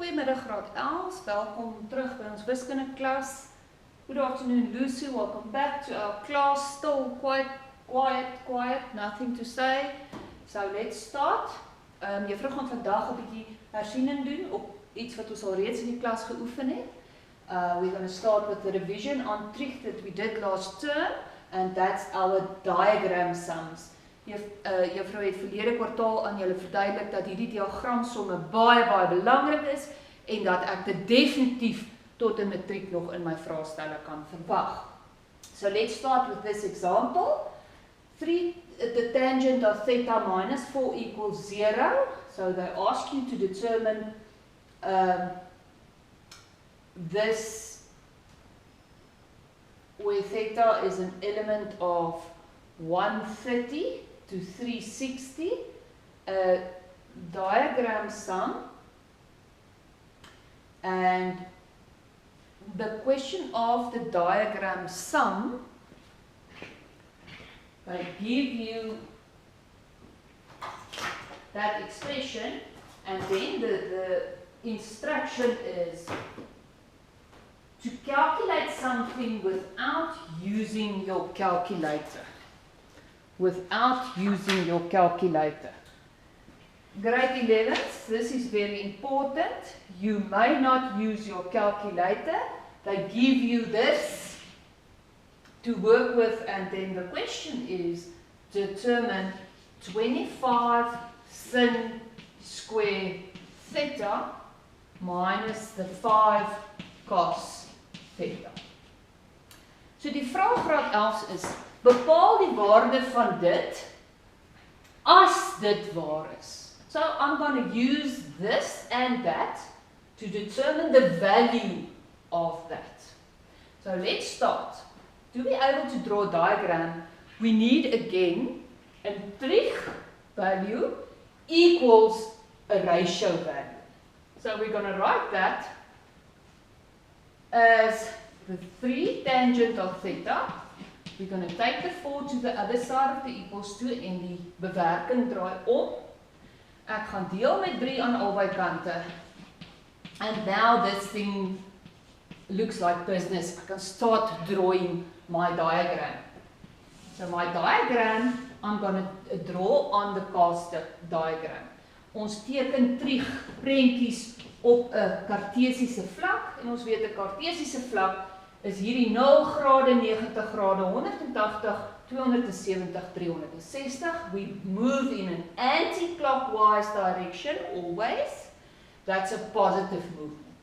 Goeiemiddag graad 11, welkom terug by ons wiskunde klas. Good afternoon Lucy, welcome back to our class. Still quite quiet, nothing to say. So let's start. Juffrou gaan vandag 'n bietjie hersiening doen op iets wat ons al reeds in die klas geoefen het. We're going to start with the revision on Trig that we did last term, and that's our diagram sums. Juffrou het verlede kwartaal aan julle verduidelik dat hierdie diagramsomme baie belangrik is en dat ek dit definitief tot 'n matriek nog in my vraestelle kan verwag. So let's start with this example. The tangent of theta minus 4 equals 0. So they ask you to determine this where theta is an element of 130 to 360, a diagram sum, and the question of the diagram sum, they give you that expression, and then the instruction is to calculate something without using your calculator. Grade 11s, this is very important. You may not use your calculator. They give you this to work with, and then the question is determine 25 sin square theta minus the 5 cos theta. So die vraag graad 11 is, bepaal die waarde van dit as dit waar is. So I'm going to use this and that to determine the value of that. So let's start. To be able to draw a diagram, we need again a trig value equals a ratio value. So we're going to write that as the 3 tangent of theta. We're going to take the 4 to the other side of the equals to en die bewerking draai om. Ek gaan deel met 3 aan albei kante. And now this thing looks like business. I can start drawing my diagram. So my diagram, I'm going to draw on the cast diagram. Ons teken trig prentjies op 'n kartesiese vlak en ons weet 'n kartesiese vlak is hierdie 0 grade, 90 grade, 180, 270, 360. We move in an anti-clockwise direction always. That's a positive movement.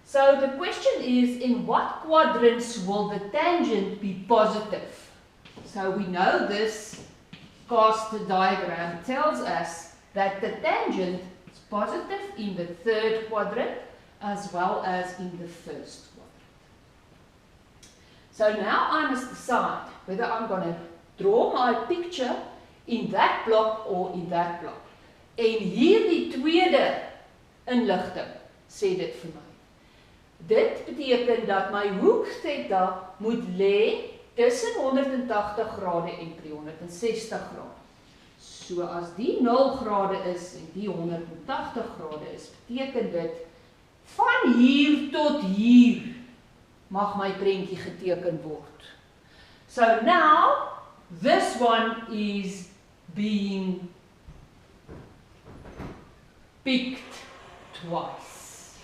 So the question is, in what quadrants will the tangent be positive? So we know this cast diagram tells us that the tangent is positive in the 3rd quadrant as well as in the 1st quadrant. So now I must decide whether I'm going to draw my picture in that block or in that block. En hierdie tweede inligting sê dit vir my. Dit beteken dat my hoek theta moet lê tussen 180 grade en 360 grade. So as die 0 grade is en die 180 grade is, beteken dit van hier tot hier mag my prentjie geteken word. So now this one is being picked twice.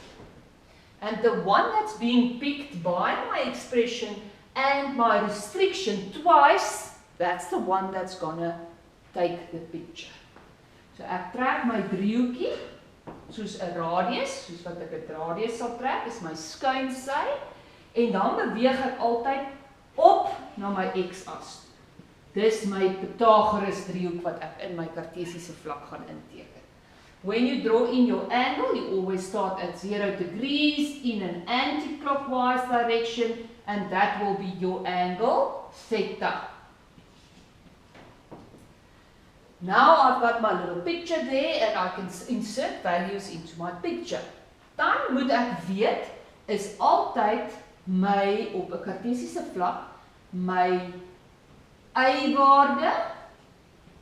And the one that's being picked by my expression and my restriction twice, that's the one that's gonna take the picture. So ek trek my driehoekie soos 'n radius, soos wat ek 'n radius sal trek, is my skuinsy, en dan beweeg ek altyd op na my x-as. Dis my Pythagoras driehoek wat ek in my kartesiese vlak gaan inteken. When you draw in your angle, you always start at 0 degrees in an anti-clockwise direction, and that will be your angle theta. Now I've got my little picture there and I can insert values into my picture. Dan moet ek weet, is altyd my op 'n kartesiese vlak, my y-waarde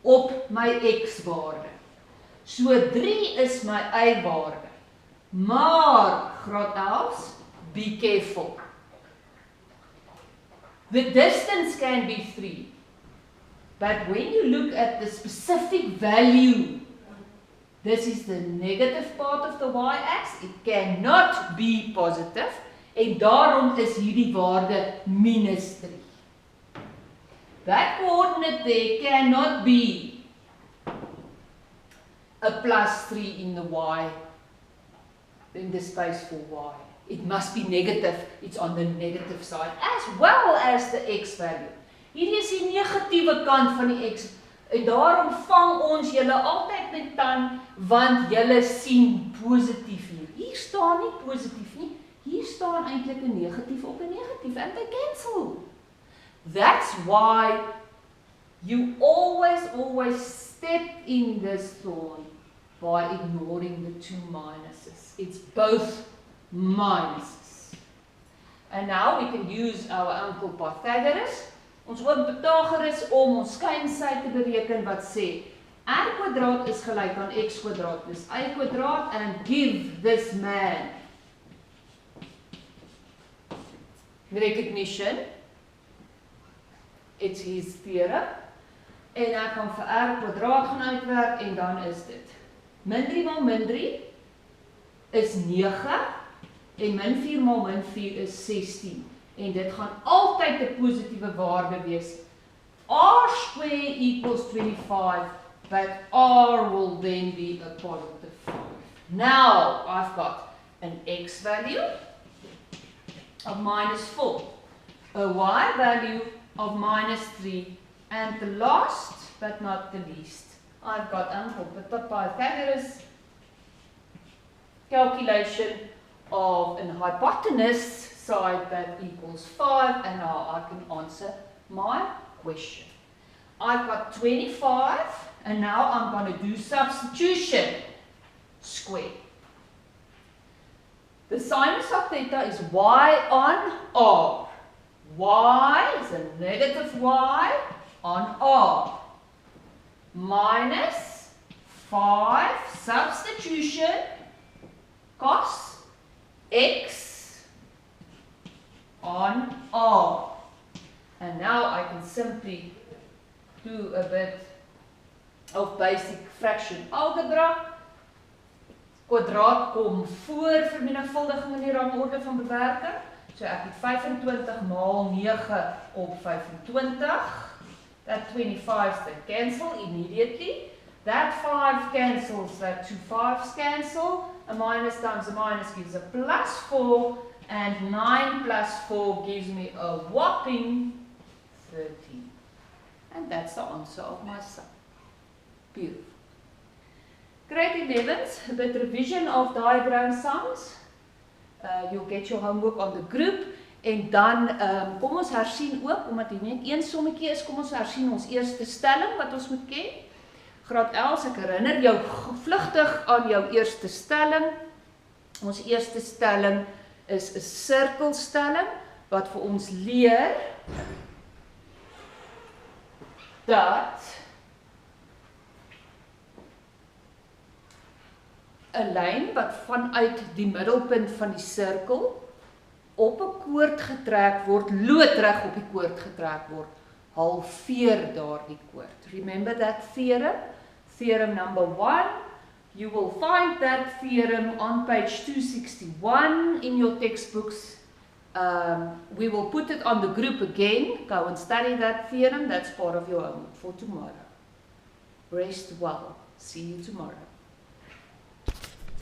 op my x-waarde. So 3 is my y-waarde. Maar, graad 11's, be careful. The distance can be 3. But when you look at the specific value, this is the negative part of the y-axis. It cannot be positive. En daarom is hierdie waarde minus 3. That coordinate there cannot be a plus 3 in the y, in the space for y. It must be negative. It's on the negative side, as well as the x value. Hierdie is die negatiewe kant van die x. En daarom vang ons julle altyd met tand, want julle sien positief hier. Hier staan nie positief nie. Hier staan eintlik 'n negatief op 'n negatief en they cancel. That's why you always step in this thorn by ignoring the two minuses. It's both minuses. And now we can use our uncle Pythagoras, ons oom Pythagoras, om ons skynsyte te bereken wat sê r kwadraat is gelyk aan x kwadraat plus y kwadraat, and give this man recognition. It's his theorem. En ek kan vir r kwadraat gaan uitwerk en dan is dit min 3 maal min 3 is 9 en min 4 maal min 4 is 16. En dit gaan altyd 'n positiewe waarde wees. R square equals 25, but R will then be a positive 5. Now I've got an x value of minus 4, a y value of minus 3, and the last but not the least, I've got Uncle Pythagoras calculation of an hypotenuse side that equals 5, and now I can answer my question. I've got 25, and now I'm going to do substitution. Square. The sinus of theta is y on r. Y is a negative y on r. Minus 5 substitution cos x on r. And now I can simply do a bit of basic fraction algebra. Kwadraat kom voor vermenigvuldiging in die rangorde van bewerking. So ek het 25 maal 9 op 25. That 25's that cancel immediately. That 5 cancels, that 2 5's cancel. A minus times a minus gives a plus 4. And 9 plus 4 gives me a whopping 13. And that's the answer of my sum. Beautiful. Grade 11's, a bit revision of diagram sums. You'll get your homework on the group. En dan kom ons hersien ook, omdat hier net een sommetjie is, kom ons hersien ons eerste stelling wat ons moet ken. Graad 11, ek herinner jou vlugtig aan jou eerste stelling. Ons eerste stelling is 'n sirkelstelling wat vir ons leer dat 'n lyn wat vanuit die middelpunt van die sirkel op 'n koord getrek word, loodreg op die koord getrek word, halveer daardie koord. Remember that theorem? Theorem number 1. You will find that theorem on page 261 in your textbooks. We will put it on the group again. Go and study that theorem. That's part of your homework for tomorrow. Rest well. See you tomorrow.